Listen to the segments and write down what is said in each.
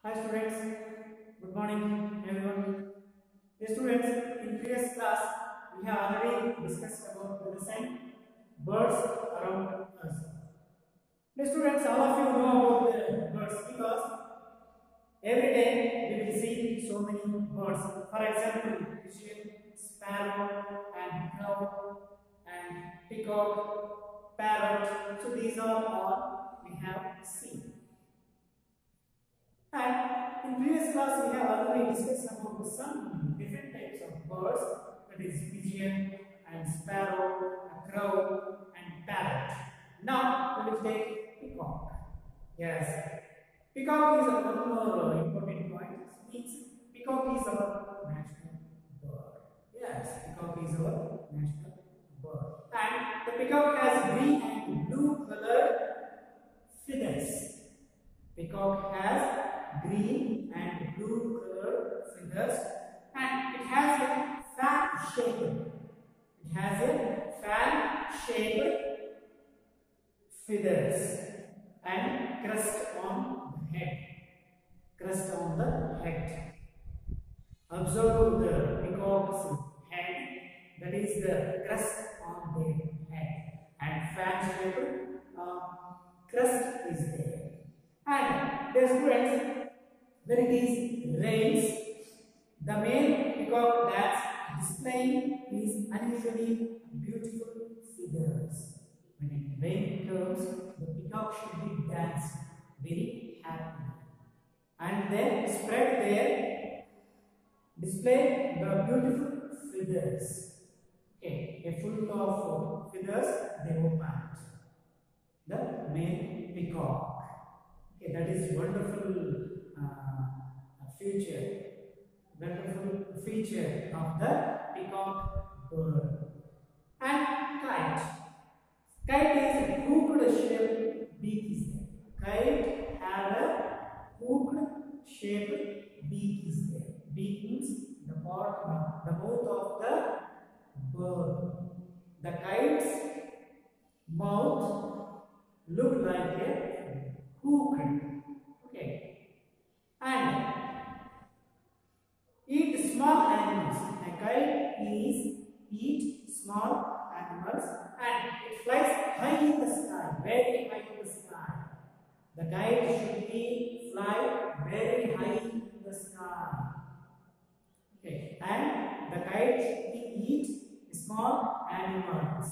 Hi students, good morning everyone. Dear students, in previous class we have already discussed about the recent birds around us. Dear students, all of you know about the birds because every day we will see so many birds. For example, pigeon, sparrow, and crow, and peacock, parrot. So these are all we have seen. And in previous class we have already discussed about some different types of birds, that is pigeon and sparrow, a crow and parrot. Now we will take peacock. Yes, peacock is one more important point. Means peacock is our national bird. Yes, peacock is our national bird. And the peacock has green and blue colored feathers. Peacock has green and blue colored feathers and it has a fan shaped. It has a fan shaped feathers and crest on the head. Crest on the head. Observe the peacock's head, that is the crest on their head, and fan shaped crest is there. And dear students, when it is rains, the male peacock that's displaying is unusually beautiful feathers. When it rain comes, the peacock should be dancing very happy, and then spread their display the beautiful feathers. Okay, a full of feathers they open. The male peacock. Okay, that is wonderful wonderful feature of the peacock bird. And kite. Kite is a hooked shaped beak is there. Kite have a hooked shaped beak is there. Beak means the part, the mouth of the bird. The kite's mouth look like a hook. Okay, and eat small animals. A kite is eat small animals and it flies high in the sky, very high in the sky. The kite should be fly very high in the sky. Okay, and the kite should be eat small animals,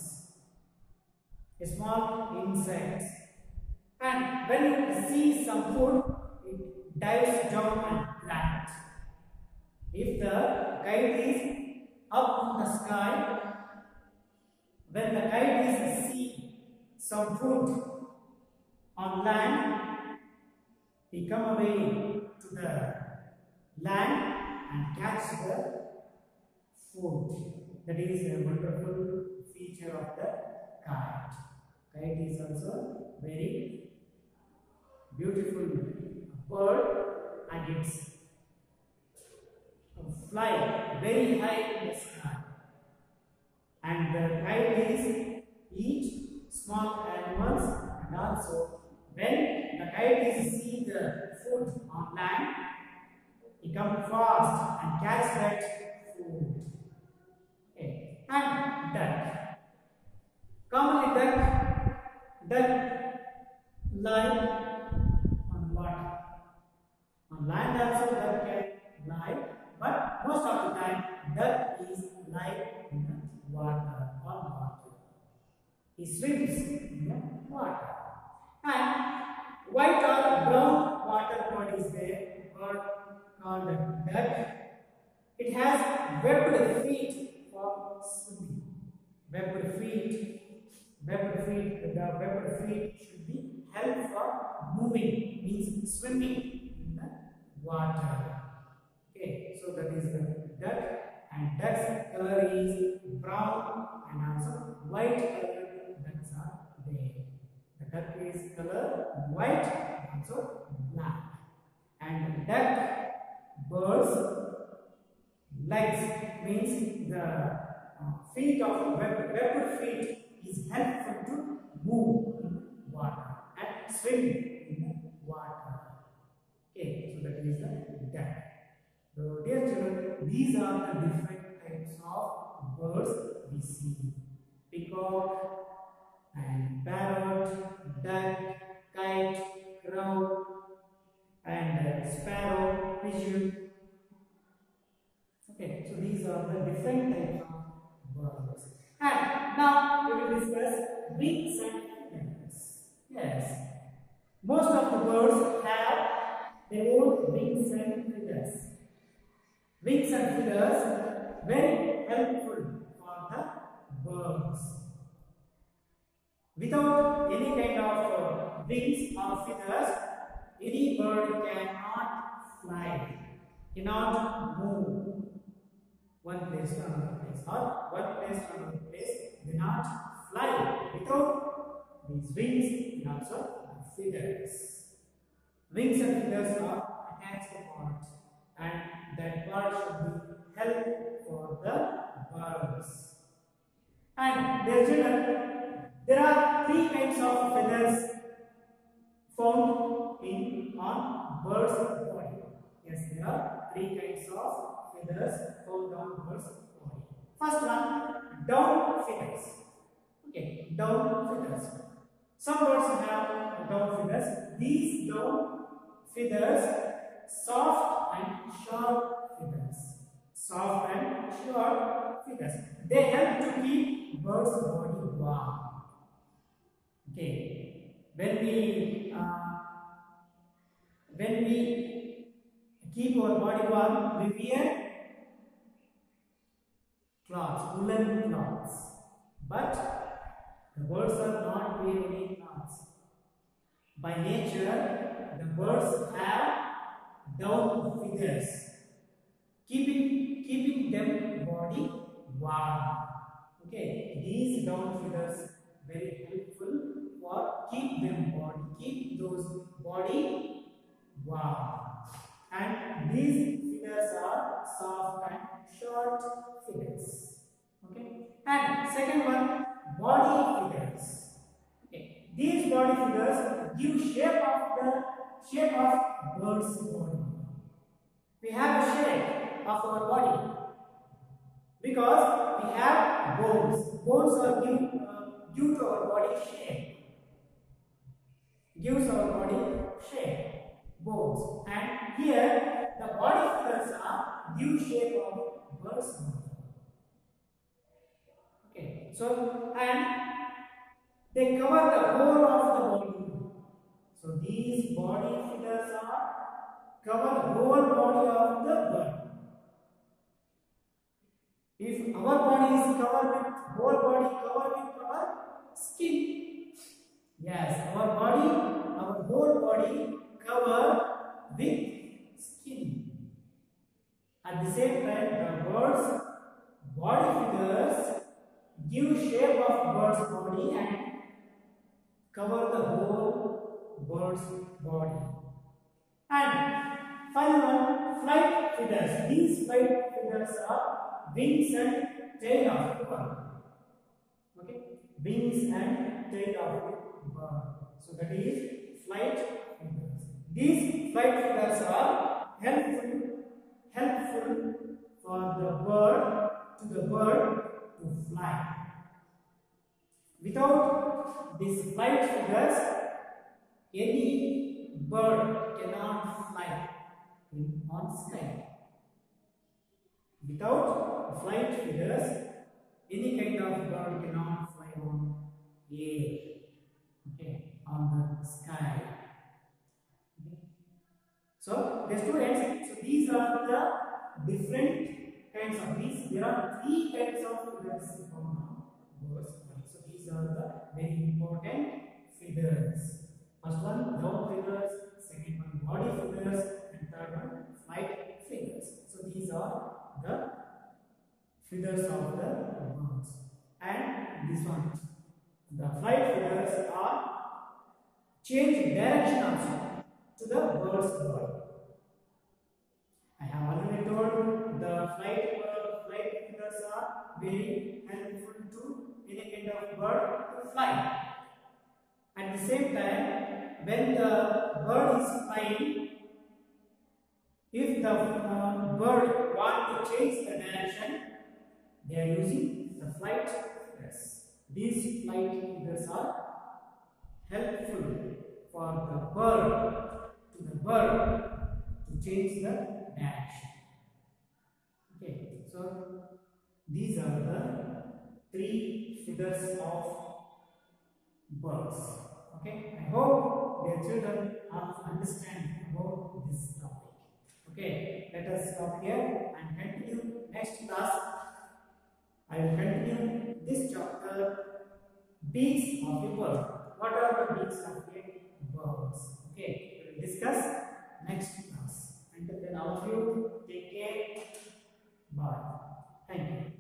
small insects. And when it sees some food, it dives down and grabs it. If the kite is up in the sky, when the kite is see some food on land, he come away to the land and catch the food. That is a wonderful feature of the kite. Kite is also very beautiful bird and it's fly very high in the sky. And the kite is eat small animals, and also when the kite is see the food on land, he come fast and catch that food. Okay. And duck. Commonly duck lie on water. On land also duck can lie, but most of the time duck is lie in the water, on water. He swims in the water. And white or brown water bird is there, bird called duck. It has webbed feet for swimming. Webbed feet. The webbed feet should be help for moving, means swimming in the water. Okay, so that is the duck, and duck's color is brown and also white color ducks are there. The duck is color white and also black. And duck birds legs means the feet of webbed feet is helpful to move in water and swim in water. Okay, so that is the duck. So dear children, these are the different types of birds we see. Peacock and parrot, duck, kite, crow, and sparrow, pigeon. Okay, so these are the different types of birds. And now we will discuss wings and feathers. Yes, most of the birds have their own wings and feathers. Wings and feathers very helpful for the birds. Without any kind of wings or feathers, any bird cannot fly, cannot move one place to another place, or one place to another place, they not fly without these wings and also feathers. Wings and feathers are attached parts, and that part should be help for the birds. And dear children, there are three kinds of feathers found on birds' body. Yes, there are three kinds of feathers found on birds' body. First one, down feathers. Okay, down feathers. Some birds have down feathers. These down feathers, soft and short feathers. Soft and short feathers. They help to keep birds' body warm. Okay, when we keep our body warm, we wear cloths, woolen cloths. But the birds are not wearing any cloths. By nature, the birds have down feathers, keeping them body warm. Okay, these down feathers very helpful for keep those body warm. And these feathers are soft and short feathers. Okay, and second one, body feathers. Okay, these body feathers give shape of bird's body. We have a shape of our body because we have bones. Bones are due to our body shape. Gives our body shape. Bones. And here the body feathers are due shape of bird's body. Okay. So and they cover the whole of the body. So these body feathers are cover the whole body of the bird. If our body is covered with whole body covered with our skin, yes, our whole body covered with skin. At the same time, the bird's body feathers give shape of bird's body and cover the whole bird's body. And final one, flight feathers. These flight feathers are wings and tail of the bird. Okay, wings and tail of the bird. So that is flight feathers. These flight feathers are helpful for the bird to fly. Without these flight feathers, any bird cannot fly on sky. Without flight feathers, any kind of bird cannot fly on air, okay, on the sky. Okay. So, the students, so these are the different kinds of these. There are three kinds of feathers found on birds. So, these are the very important feathers. First one, down feathers. Second one, body feathers, and third one, flight feathers. So, these are the feathers of the birds. And this one, the flight feathers are change direction also to the bird's body. I have already told the flight feathers are very helpful to any kind of bird to fly. At the same time, when the bird is flying, the bird want to change the direction, they are using the flight feathers. These flight feathers are helpful for the bird to change the direction. Okay, so these are the three feathers of birds. Okay, I hope their children understand about this topic. Okay, let us stop here and continue next class. I will continue this chapter, beaks of a bird. What are the beaks of a bird? Okay, we will discuss next class. Until then, all of you take care. Bye. Thank you.